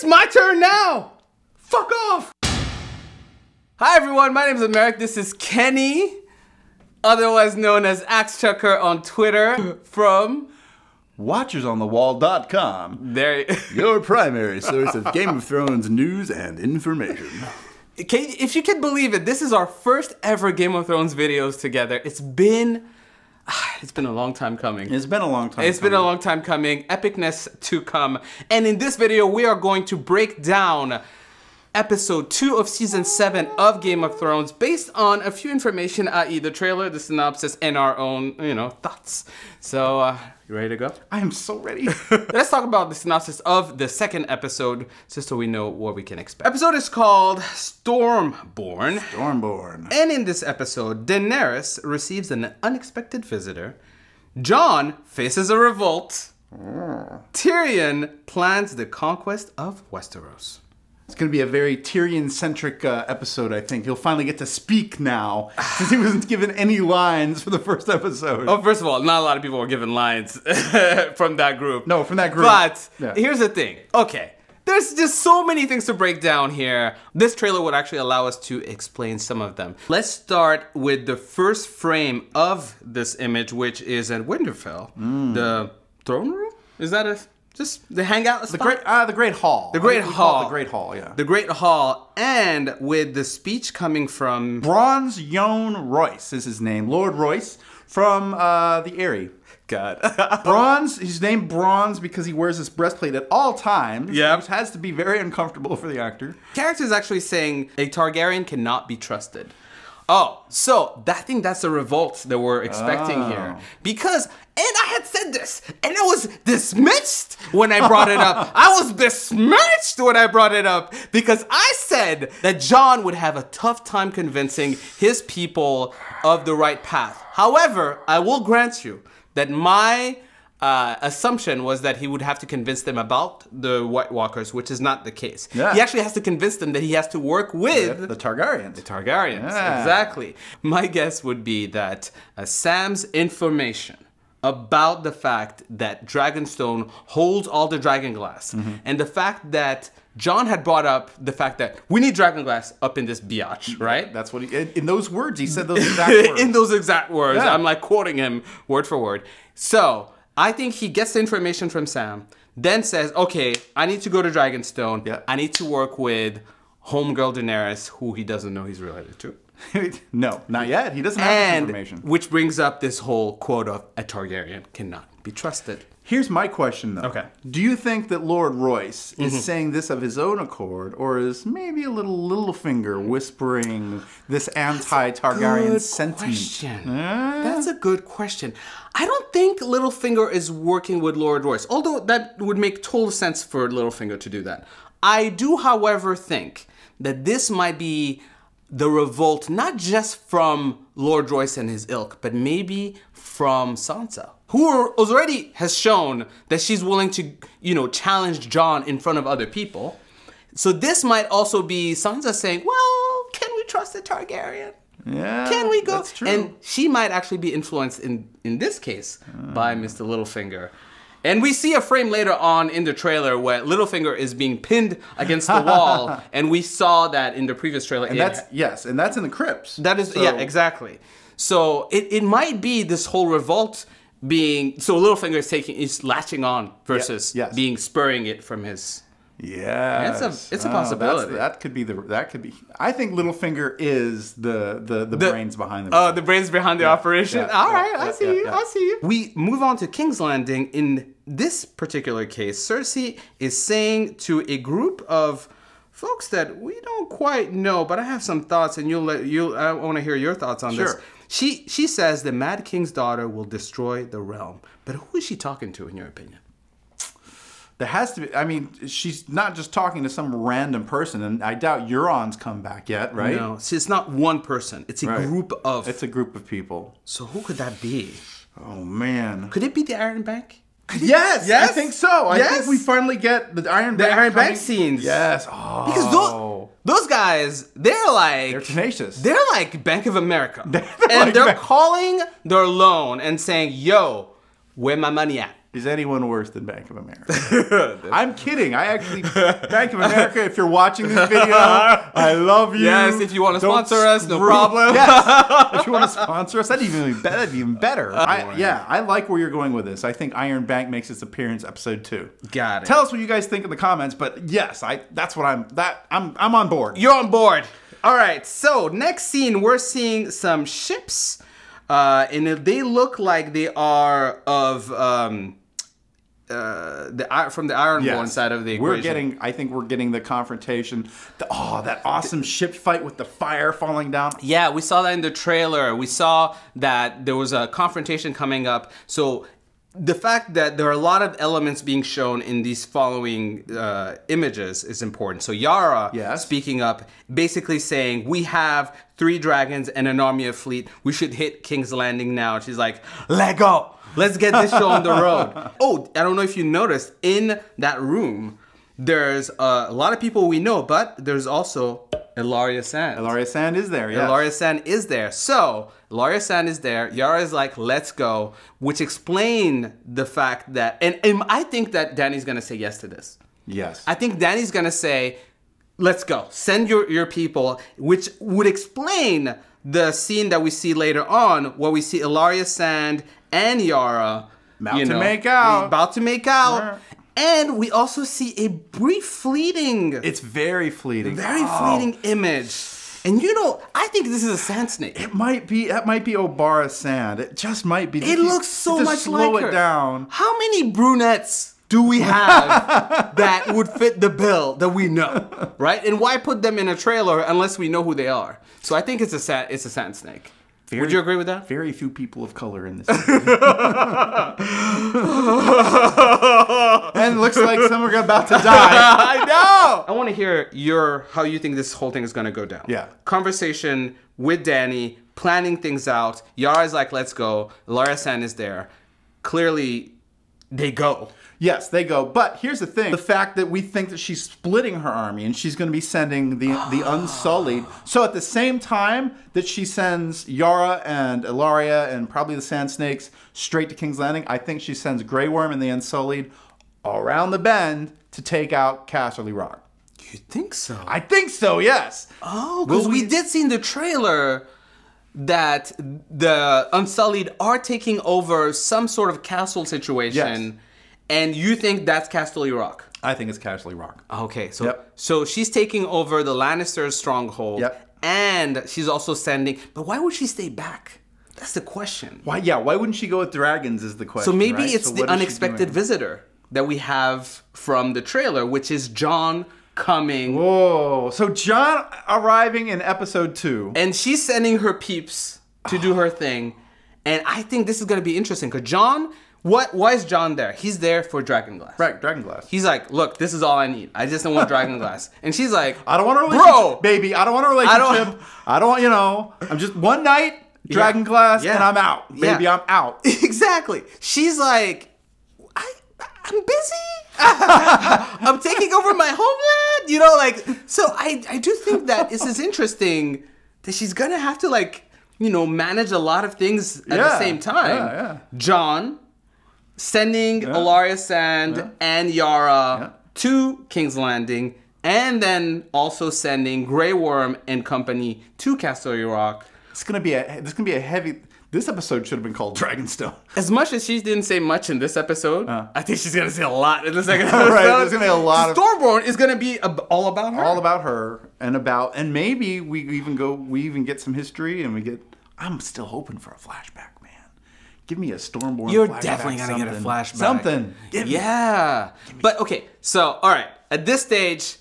It's my turn now! Fuck off! Hi everyone, my name is Americ. This is Kenny, otherwise known as Axe Chucker on Twitter from WatchersOnTheWall.com. Your primary source of Game of Thrones news and information. If you can believe it, this is our first ever Game of Thrones videos together. It's been a long time coming. It's been a long time. It's been a long time coming. Epicness to come. And in this video, we are going to break down episode 2 of season 7 of Game of Thrones based on a few information, i.e. the trailer, the synopsis, and our own, thoughts. So, you ready to go? I am so ready. Let's talk about the synopsis of the second episode, just so we know what we can expect. Episode is called Stormborn. Stormborn. And in this episode, Daenerys receives an unexpected visitor. Jon faces a revolt. Tyrion plans the conquest of Westeros. It's going to be a very Tyrion-centric episode, I think. He'll finally get to speak now, since he wasn't given any lines for the first episode. Oh, first of all, not a lot of people were given lines from that group. No, from that group. But here's the thing. Okay, there's just so many things to break down here. This trailer would actually allow us to explain some of them. Let's start with the first frame of this image, which is at Winterfell. The throne room? Is that just the hangout spot? The Great Hall. The Great Hall. The Great Hall, yeah. The Great Hall, and with the speech coming from Bronze Yohn Royce is his name. Lord Royce from the Eyrie. God. Bronze, he's named Bronze because he wears this breastplate at all times. Yeah. Which has to be very uncomfortable for the actor. Character is actually saying a Targaryen cannot be trusted. Oh, so I think that's the revolt that we're expecting here. Because, and I had said this, and it was dismissed when I brought it up. I was besmirched when I brought it up because I said that Jon would have a tough time convincing his people of the right path. However, I will grant you that my assumption was that he would have to convince them about the White Walkers, which is not the case. Yeah. He actually has to convince them that he has to work with the Targaryens. The Targaryens, exactly. My guess would be that Sam's information about the fact that Dragonstone holds all the dragonglass, and the fact that Jon had brought up the fact that we need dragonglass up in this biatch, right? That's what in those words, he said those exact words. In those exact words. Yeah. I'm like quoting him word for word. So I think he gets the information from Sam, then says, okay, I need to go to Dragonstone. Yeah. I need to work with homegirl Daenerys, who he doesn't know he's related to. No, not yet. He doesn't have this information. Which brings up this whole quote of a Targaryen cannot be trusted. Here's my question, though. Okay. Do you think that Lord Royce is saying this of his own accord, or is maybe a Littlefinger whispering this anti-Targaryen sentiment? That's a good question. I don't think Littlefinger is working with Lord Royce, although that would make total sense for Littlefinger to do that. I do, however, think that this might be the revolt, not just from Lord Royce and his ilk, but maybe from Sansa, who already has shown that she's willing to, challenge Jon in front of other people. So this might also be Sansa saying, well, can we trust the Targaryen? Yeah, can we go? That's true. And she might actually be influenced in this case by Mr. Littlefinger. And we see a frame later on in the trailer where Littlefinger is being pinned against the wall, and we saw that in the previous trailer. And that's in the crypts. That is, yeah, exactly. So it might be this whole revolt being, so Littlefinger is latching on versus being spurring it from his. Yeah, it's a possibility. That could be. I think Littlefinger is the brains behind the. The brains behind the operation. Yeah, all right, I see you. I see you. We move on to King's Landing. In this particular case, Cersei is saying to a group of folks that we don't quite know, but I have some thoughts, and I want to hear your thoughts on this. She says the Mad King's daughter will destroy the realm, but who is she talking to, in your opinion? There has to be. I mean, she's not just talking to some random person, and I doubt Euron's come back yet, right? No, see, it's not one person. It's a group of. It's a group of people. So who could that be? Oh man, could it be the Iron Bank? Yes, I think so. I think we finally get the Iron Bank scenes. Yes, because those guys, they're tenacious. They're like Bank of America, and they're calling their loan and saying, "Yo, where my money at?" is anyone worse than Bank of America? I'm kidding. Bank of America, if you're watching this video, I love you. Yes, if you want to sponsor us, no problem. Yes, if you want to sponsor us, that'd be even better. I like where you're going with this. I think Iron Bank makes its appearance episode 2. Got it. Tell us what you guys think in the comments, but yes, I'm on board. You're on board. All right, so next scene, we're seeing some ships, and they look like they are of from the Ironborn side of the equation. I think we're getting the confrontation. That awesome ship fight with the fire falling down. Yeah, we saw that in the trailer. We saw that there was a confrontation coming up. So the fact that there are a lot of elements being shown in these following images is important. So Yara speaking up, basically saying, we have 3 dragons and an army of fleet. We should hit King's Landing now. She's like, let go. Let's get this show on the road. Oh, I don't know if you noticed, in that room, there's a lot of people we know, but there's also Elaria Sand. Elaria Sand is there, yes. Elaria Sand is there. So, Elaria Sand is there. Yara is like, let's go, which explain the fact that, and I think that Danny's going to say yes to this. Yes. I think Danny's going to say, let's go. Send your people, which would explain the scene that we see later on, where we see Elaria Sand and Yara about to make out. About to make out. And we also see a brief fleeting. It's very fleeting. Very fleeting image. And I think this is a sand snake. That might be Obara Sand. It just might be. It looks so much slow like her. It down. How many brunettes do we have that would fit the bill that we know, right? And why put them in a trailer unless we know who they are? So I think it's a sand snake. Would you agree with that? Very few people of color in this. And it looks like some are about to die. I know! I want to hear how you think this whole thing is going to go down. Yeah. Conversation with Danny, planning things out. Yara's like, let's go. Elaria Sand is there. Clearly, they go. Yes, they go. But here's the thing. The fact that we think that she's splitting her army and she's going to be sending the Unsullied. So at the same time that she sends Yara and Elaria and probably the Sand Snakes straight to King's Landing, I think she sends Grey Worm and the Unsullied around the bend to take out Casterly Rock. You think so? I think so, yes. Oh, because we did see in the trailer that the Unsullied are taking over some sort of castle situation. Yes. And you think that's Casterly Rock? I think it's Casterly Rock. Okay, so she's taking over the Lannisters' stronghold. Yep. And she's also sending... But why would she stay back? That's the question. Why wouldn't she go with dragons is the question, So maybe right? it's the unexpected visitor that we have from the trailer, which is Jon coming. Whoa. So Jon arriving in episode 2. And she's sending her peeps to do her thing. And I think this is going to be interesting because Jon... Why is Jon there? He's there for Dragonglass. Right, Dragonglass. He's like, look, this is all I need. I just don't want Dragonglass. And she's like, I don't want a relationship. Bro, baby, I don't want a relationship. I don't want, I'm just one night, Dragonglass, and I'm out. Baby, I'm out. Exactly. She's like, I'm busy. I'm taking over my homeland. So I do think that this is interesting that she's going to have to manage a lot of things at the same time. Yeah. Jon sending Elaria Sand and Yara to King's Landing, and then also sending Grey Worm and company to Casterly Rock. It's gonna be a heavy. This episode should have been called Dragonstone. As much as she didn't say much in this episode, I think she's gonna say a lot in the second episode. Right, there's gonna be a lot. Stormborn is gonna be all about her. All about her, and maybe we even get some history, and I'm still hoping for a flashback. Give me a Stormborn flashback. You're definitely going to get a flashback. Something. But okay, so, all right. At this stage,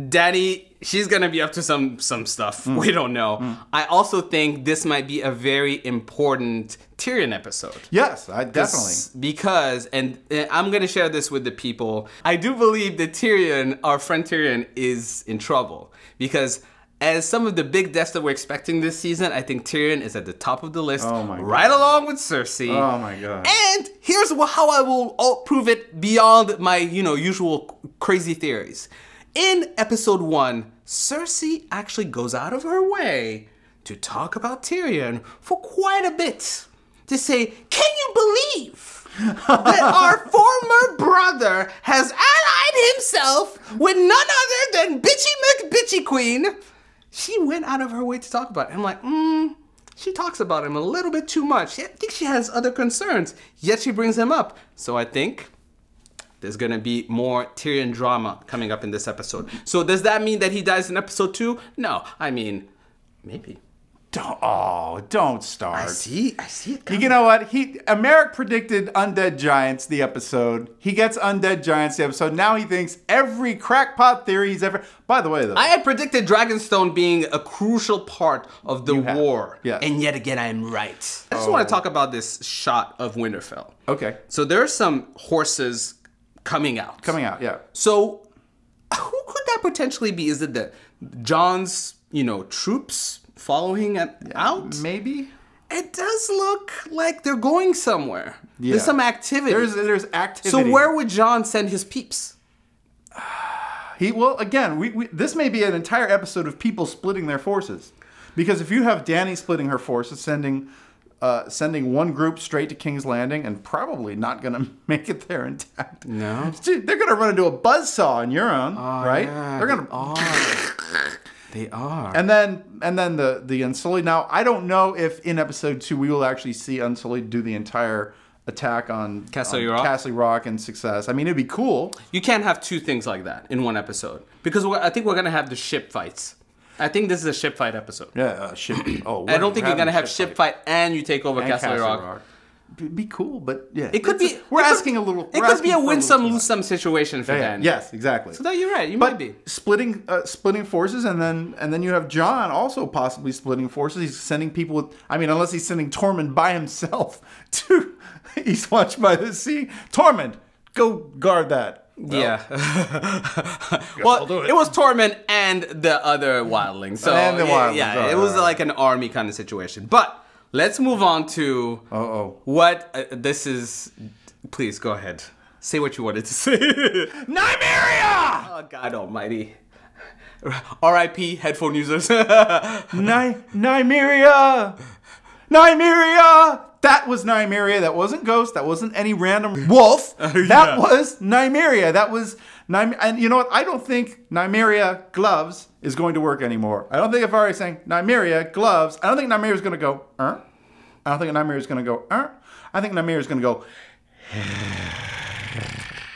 Danny, she's going to be up to some stuff. We don't know. I also think this might be a very important Tyrion episode. Yes, I definitely. Because, and I'm going to share this with the people, I do believe that Tyrion, our friend Tyrion, is in trouble. Because... as some of the big deaths that we're expecting this season, I think Tyrion is at the top of the list, right along with Cersei. Oh my god! And here's how I will prove it beyond my usual crazy theories. In episode 1, Cersei actually goes out of her way to talk about Tyrion for quite a bit. To say, can you believe that our former brother has allied himself with none other than Bitchy McBitchy Queen. She went out of her way to talk about it. I'm like, she talks about him a little bit too much. I think she has other concerns, yet she brings him up. So I think there's gonna be more Tyrion drama coming up in this episode. So does that mean that he dies in episode 2? No, I mean, maybe. Don't start. I see it coming. You know what? Americ predicted Undead Giants the episode. He gets Undead Giants the episode. Now he thinks every crackpot theory he's ever... By the way, though... I had predicted Dragonstone being a crucial part of the war. Yeah. And yet again, I'm right. I just want to talk about this shot of Winterfell. Okay. So there are some horses coming out. Yeah. So who could that potentially be? Is it the John's, troops following out? Maybe. It does look like they're going somewhere. Yeah. There's some activity. There's activity. So where would John send his peeps? Again, this may be an entire episode of people splitting their forces. Because if you have Dany splitting her forces, sending one group straight to King's Landing and probably not going to make it there intact. No. They're going to run into a buzzsaw in Euron, right? Yeah, they're going to... They are. And then the Unsullied. Now, I don't know if in episode 2 we will actually see Unsullied do the entire attack on Castle Rock and success. I mean, it'd be cool. You can't have two things like that in one episode. Because I think we're going to have the ship fights. I think this is a ship fight episode. Yeah, ship. Oh, I don't think you're going to have ship fight and you take over Castle Rock. It'd be cool, but yeah. It could be. We're asking a little. It could be a win some, lose some situation for Dan. Yes, exactly. So that you're right. You might be splitting forces, and then you have John also possibly splitting forces. He's sending people with. I mean, unless he's sending Tormund by himself to Eastwatch by the Sea. Tormund, go guard that. Well, yeah. Well, it was Tormund and the other wildlings. So it was like an army kind of situation, but. Let's move on to what this is. Please go ahead. Say what you wanted to say. Nymeria! Oh, God almighty. R.I.P. headphone users. Nymeria! Nymeria! That was Nymeria. That wasn't Ghost. That wasn't any random wolf. That was Nymeria. That was Nymeria. And you know what? I don't think Nymeria gloves is going to work anymore. I don't think if I were saying Nymeria gloves, I don't think Nymeria is going to go, I don't think Nymeria is going to go, I think Nymeria is going to go,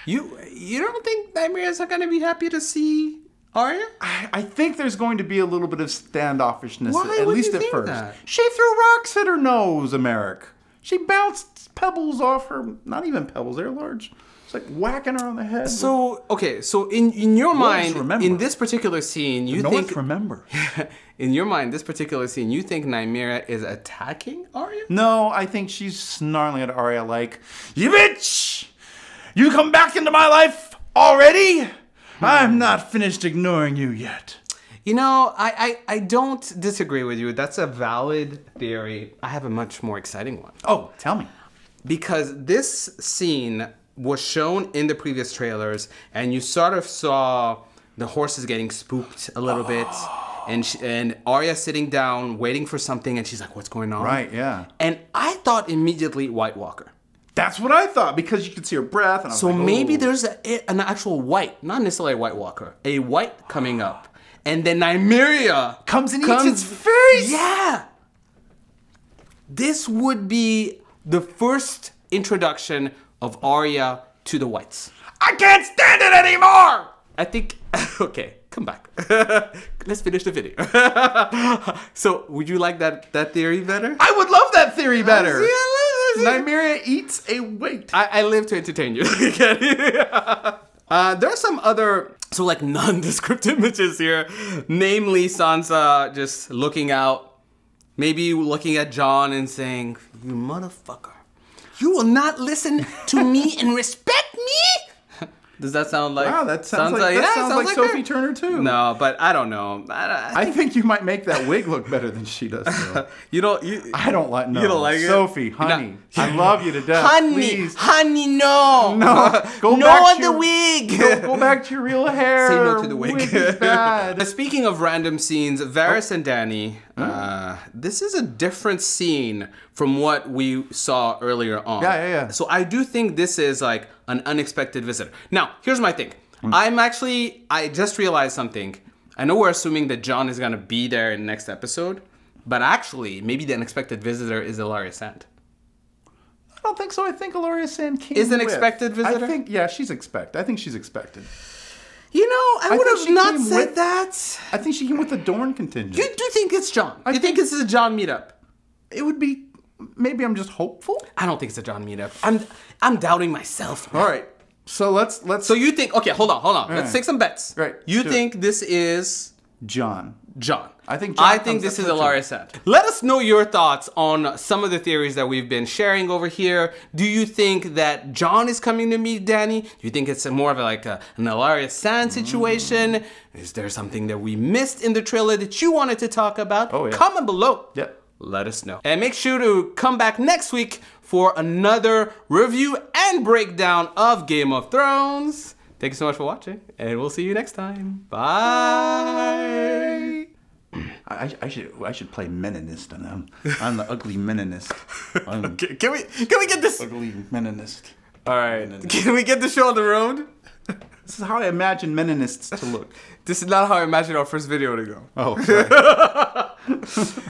You don't think Nymeria's are going to be happy to see Arya? I think there's going to be a little bit of standoffishness, at least at first. That? She threw rocks at her nose, Americ. She bounced pebbles off her, not even pebbles, they're large. It's like whacking her on the head. So, okay, so in your mind, in this particular scene, you think... remember. In your mind, this particular scene, you think Nymeria is attacking Arya? No, I think she's snarling at Arya like, "You bitch! You come back into my life already? I'm not finished ignoring you yet." You know, I don't disagree with you. That's a valid theory. I have a much more exciting one. Oh, tell me. Because this scene was shown in the previous trailers, and you sort of saw the horses getting spooked a little bit, and Arya sitting down, waiting for something, and she's like, "What's going on?" Right, yeah. And I thought immediately White Walker. That's what I thought, because you could see her breath. And I was so like, maybe there's an actual white, not necessarily a White Walker, a white coming up. And then Nymeria comes and eats its face. Yeah. This would be the first introduction of Arya to the whites. I can't stand it anymore! I think, okay, come back. Let's finish the video. So, would you like that theory better? I would love that theory better. See, I love it. Nymeria eats a weight. I live to entertain you. There are some other, like nondescript images here. Namely, Sansa just looking out, maybe looking at Jon and saying, "You motherfucker, you will not listen to me and respect me?" Does that sound like? Wow, that sounds like Sophie Turner too. No, but I don't know. I think you might make that wig look better than she does. You don't. I don't like. No. You don't like it, Sophie, honey. I love you to death. Honey, no. Go no back on to the wig. Go back to your real hair. Say no to the wig. Wig is bad. Speaking of random scenes, Varys and Dany. This is a different scene from what we saw earlier on. Yeah. So I do think this is like an unexpected visitor. Now, here's my thing. I just realized something. I know we're assuming that Jon is gonna be there in the next episode, but actually, maybe the unexpected visitor is Ellaria Sand. I don't think so. I think Ellaria Sand came Is an expected visitor? I think, yeah, she's expected. I think she's expected. You know, I would have not said that. I think she came with the Dorne contingent. You do think it's Jon? You think this is a Jon meetup? It would be. Maybe I'm just hopeful. I don't think it's a Jon meetup. I'm doubting myself. All right. So let's. So you think? Okay, hold on. Let's take some bets. Right. You think this is Jon? I think this is Ellaria Sand. Let us know your thoughts on some of the theories that we've been sharing over here. Do you think that Jon is coming to meet Dany? Do you think it's more of an Ellaria Sand situation? Is there something that we missed in the trailer that you wanted to talk about? Oh, yeah. Comment below. Yep. Let us know. And make sure to come back next week for another review and breakdown of Game of Thrones. Thank you so much for watching, and we'll see you next time. Bye. I should play Meninist on them. I'm the ugly Meninist. Okay, can we get this ugly Meninist? All right. Can we get the show on the road? This is how I imagine Meninists to look. This is not how I imagined our first video to go. Oh, sorry.